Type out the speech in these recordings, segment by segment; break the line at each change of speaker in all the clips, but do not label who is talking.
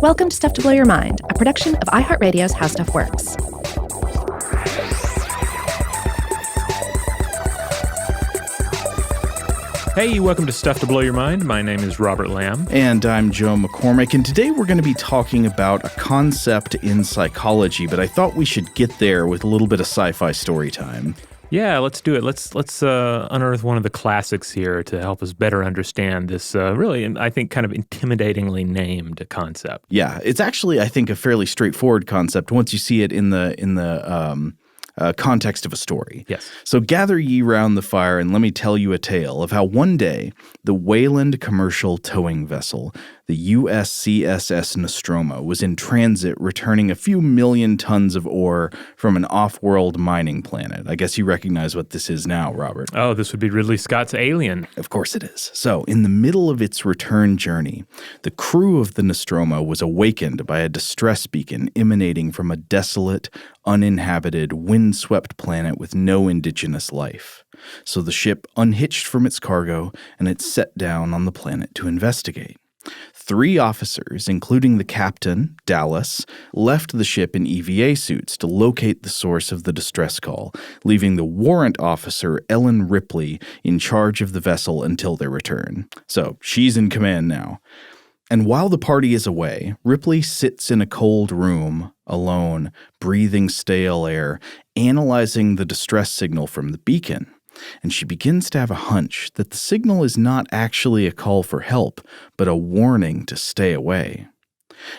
Welcome to Stuff to Blow Your Mind, a production of iHeartRadio's How Stuff Works.
Hey, welcome to Stuff to Blow Your Mind. My name is Robert Lamb.
And I'm Joe McCormick, and today we're going to be talking about a concept in psychology, but I thought we should get there with a little bit of sci-fi story time.
Yeah, let's do it. Let's unearth one of the classics here to help us better understand this really, I think, kind of intimidatingly named concept.
Yeah, it's actually, I think, a fairly straightforward concept once you see it in the context of a story.
Yes.
So gather ye round the fire, and let me tell you a tale of how one day the Wayland commercial towing vessel, the USCSS Nostromo, was in transit returning a few million tons of ore from an off-world mining planet. I guess you recognize what this is now, Robert.
Oh, this would be Ridley Scott's Alien.
Of course it is. So, in the middle of its return journey, the crew of the Nostromo was awakened by a distress beacon emanating from a desolate, uninhabited, windswept planet with no indigenous life. So the ship unhitched from its cargo and it set down on the planet to investigate. 3 officers, including the captain, Dallas, left the ship in EVA suits to locate the source of the distress call, leaving the warrant officer, Ellen Ripley, in charge of the vessel until their return. So she's in command now. And while the party is away, Ripley sits in a cold room, alone, breathing stale air, analyzing the distress signal from the beacon. And she begins to have a hunch that the signal is not actually a call for help, but a warning to stay away.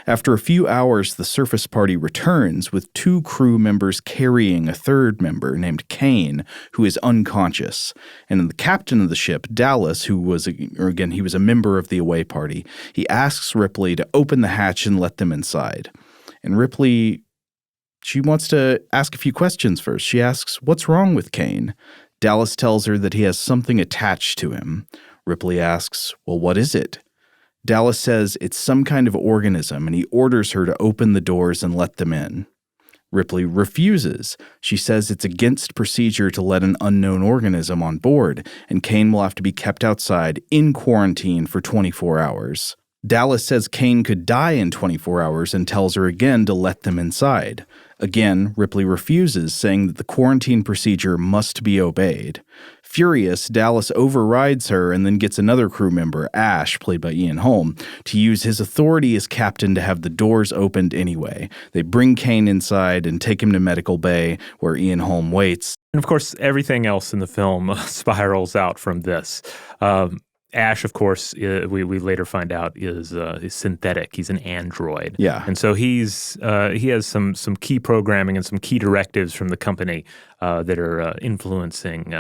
After a few hours, the surface party returns with 2 crew members carrying a 3rd member named Kane, who is unconscious. And the captain of the ship, Dallas, he was a member of the away party, he asks Ripley to open the hatch and let them inside. And Ripley, she wants to ask a few questions first. She asks, "What's wrong with Kane?" Dallas tells her that he has something attached to him. Ripley asks, "Well, what is it?" Dallas says it's some kind of organism, and he orders her to open the doors and let them in. Ripley refuses. She says it's against procedure to let an unknown organism on board, and Kane will have to be kept outside in quarantine for 24 hours. Dallas says Kane could die in 24 hours and tells her again to let them inside. Again, Ripley refuses, saying that the quarantine procedure must be obeyed. Furious, Dallas overrides her and then gets another crew member, Ash, played by Ian Holm, to use his authority as captain to have the doors opened anyway. They bring Kane inside and take him to medical bay, where Ian Holm waits.
And of course, everything else in the film spirals out from this. Ash, of course, we later find out is synthetic. He's an android.
Yeah.
And so he has some key programming and some key directives from the company that are influencing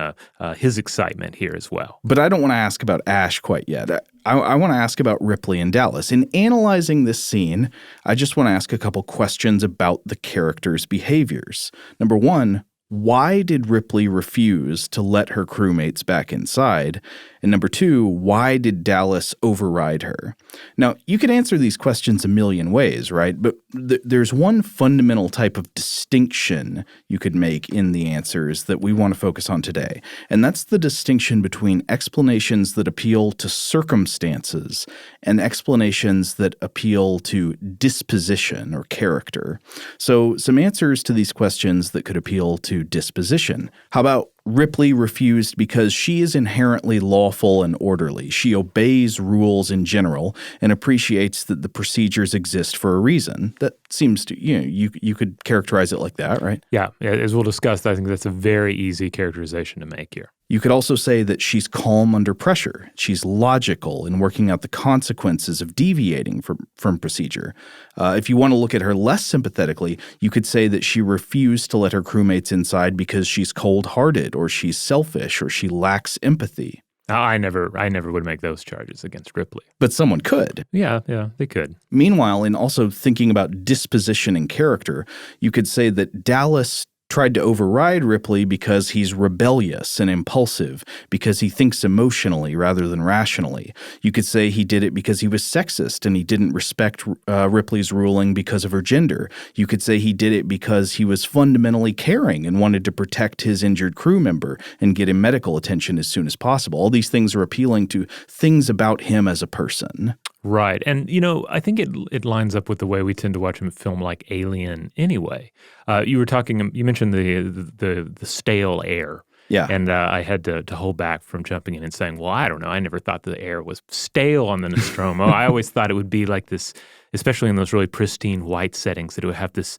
his excitement here as well.
But I don't want to ask about Ash quite yet. I want to ask about Ripley and Dallas. In analyzing this scene, I just want to ask a couple questions about the characters' behaviors. Number 1, why did Ripley refuse to let her crewmates back inside? And number 2, why did Dallas override her? Now, you could answer these questions a million ways, right? But there's one fundamental type of distinction you could make in the answers that we want to focus on today. And that's the distinction between explanations that appeal to circumstances and explanations that appeal to disposition or character. So some answers to these questions that could appeal to disposition. How about Ripley refused because she is inherently lawful and orderly. She obeys rules in general and appreciates that the procedures exist for a reason. That seems to, you could characterize it like that, right?
Yeah, as we'll discuss, I think that's a very easy characterization to make here.
You could also say that she's calm under pressure. She's logical in working out the consequences of deviating from procedure. If you want to look at her less sympathetically, you could say that she refused to let her crewmates inside because she's cold-hearted or she's selfish or she lacks empathy.
I never would make those charges against Ripley.
But someone could.
Yeah, they could.
Meanwhile, in also thinking about disposition and character, you could say that Dallas tried to override Ripley because he's rebellious and impulsive, because he thinks emotionally rather than rationally. You could say he did it because he was sexist and he didn't respect Ripley's ruling because of her gender. You could say he did it because he was fundamentally caring and wanted to protect his injured crew member and get him medical attention as soon as possible. All these things are appealing to things about him as a person.
Right. And, I think it lines up with the way we tend to watch a film like Alien anyway. You mentioned the stale air.
Yeah.
And I had to hold back from jumping in and saying, well, I don't know. I never thought the air was stale on the Nostromo. I always thought it would be like this, especially in those really pristine white settings, that it would have this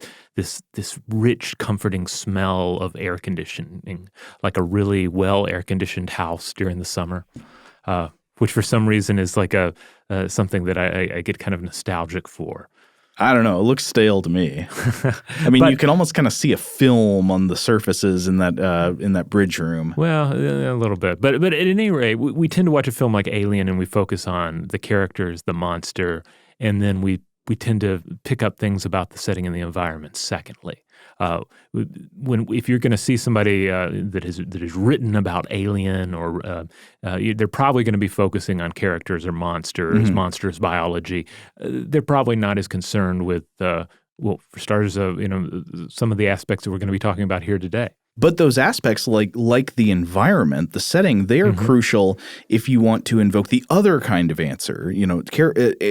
rich, comforting smell of air conditioning, like a really well air-conditioned house during the summer. Which for some reason is like something that I get kind of nostalgic for.
I don't know. It looks stale to me. I mean, you can almost kind of see a film on the surfaces in that bridge room.
Well, a little bit. But at any rate, we tend to watch a film like Alien and we focus on the characters, the monster, and then we tend to pick up things about the setting and the environment secondly. If you're going to see somebody that is written about Alien, or they're probably going to be focusing on characters or monsters, monsters biology. They're probably not as concerned with, for starters, some of the aspects that we're going to be talking about here today.
But those aspects, like the environment, the setting, they are crucial if you want to invoke the other kind of answer.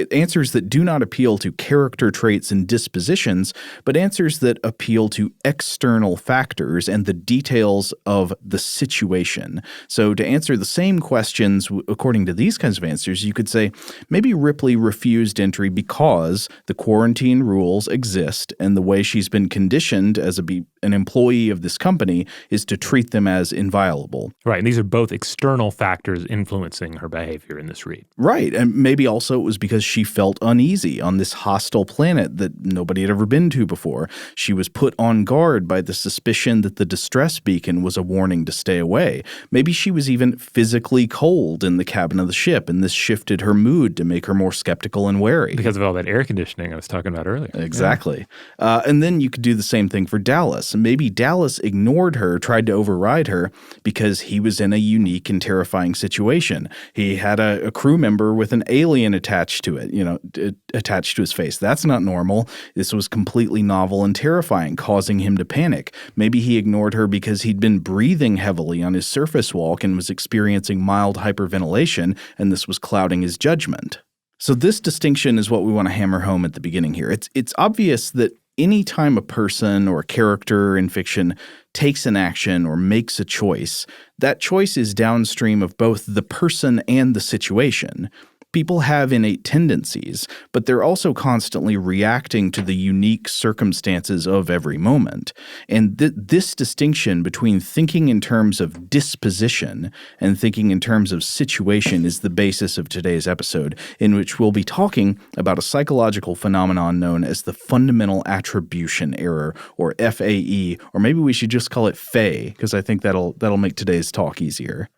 Answers that do not appeal to character traits and dispositions, but answers that appeal to external factors and the details of the situation. So to answer the same questions according to these kinds of answers, you could say maybe Ripley refused entry because the quarantine rules exist, and the way she's been conditioned as an employee of this company is to treat them as inviolable.
Right, and these are both external factors influencing her behavior in this read.
Right, and maybe also it was because she felt uneasy on this hostile planet that nobody had ever been to before. She was put on guard by the suspicion that the distress beacon was a warning to stay away. Maybe she was even physically cold in the cabin of the ship, and this shifted her mood to make her more skeptical and wary.
Because of all that air conditioning I was talking about earlier.
Exactly. Yeah. And then you could do the same thing for Dallas. Maybe Dallas ignored her, tried to override her because he was in a unique and terrifying situation. He had a crew member with an alien attached to it, attached to his face. That's not normal. This was completely novel and terrifying, causing him to panic. Maybe he ignored her because he'd been breathing heavily on his surface walk and was experiencing mild hyperventilation, and this was clouding his judgment. So this distinction is what we want to hammer home at the beginning here. It's obvious that any time a person or a character in fiction takes an action or makes a choice, that choice is downstream of both the person and the situation. People have innate tendencies, but they're also constantly reacting to the unique circumstances of every moment. And this distinction between thinking in terms of disposition and thinking in terms of situation is the basis of today's episode, in which we'll be talking about a psychological phenomenon known as the fundamental attribution error, or FAE, or maybe we should just call it FAE, because I think that'll make today's talk easier.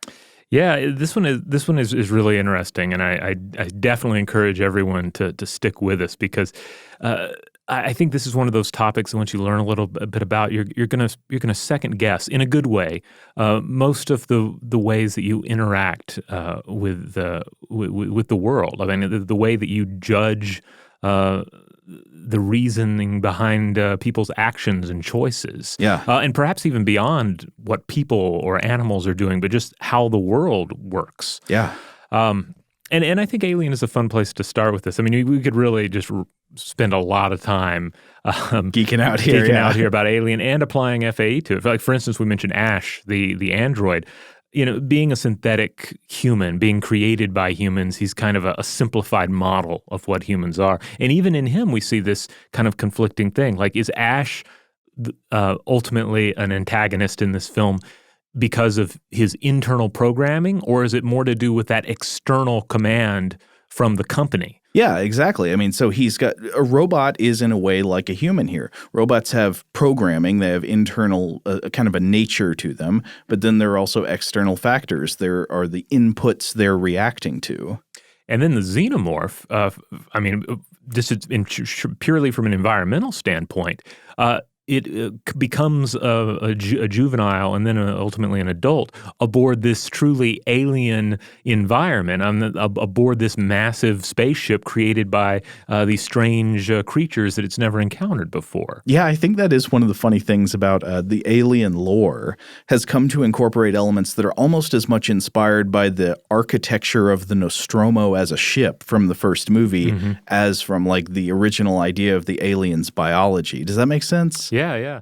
Yeah, this one is really interesting, and I definitely encourage everyone to stick with us, because I think this is one of those topics that once you learn a little bit about, you're gonna second guess in a good way most of the ways that you interact with the world. I mean, the way that you judge the reasoning behind people's actions and choices.
Yeah.
And perhaps even beyond what people or animals are doing, but just how the world works.
Yeah.
And I think Alien is a fun place to start with this. I mean, we could really just spend a lot of time
geeking out here
about Alien and applying FAE to it. Like, for instance, we mentioned Ash, the android. Being a synthetic human, being created by humans, he's kind of a simplified model of what humans are. And even in him, we see this kind of conflicting thing. Like, is Ash ultimately an antagonist in this film because of his internal programming, or is it more to do with that external command from the company?
Yeah, exactly. I mean, so a robot is in a way like a human here. Robots have programming, they have internal, kind of a nature to them, but then there are also external factors. There are the inputs they're reacting to.
And then the xenomorph, this is purely from an environmental standpoint, becomes a juvenile and then ultimately an adult aboard this truly alien environment, aboard this massive spaceship created by these strange creatures that it's never encountered before.
Yeah, I think that is one of the funny things about the alien lore has come to incorporate elements that are almost as much inspired by the architecture of the Nostromo as a ship from the first movie as from like the original idea of the alien's biology. Does that make sense?
Yeah, yeah.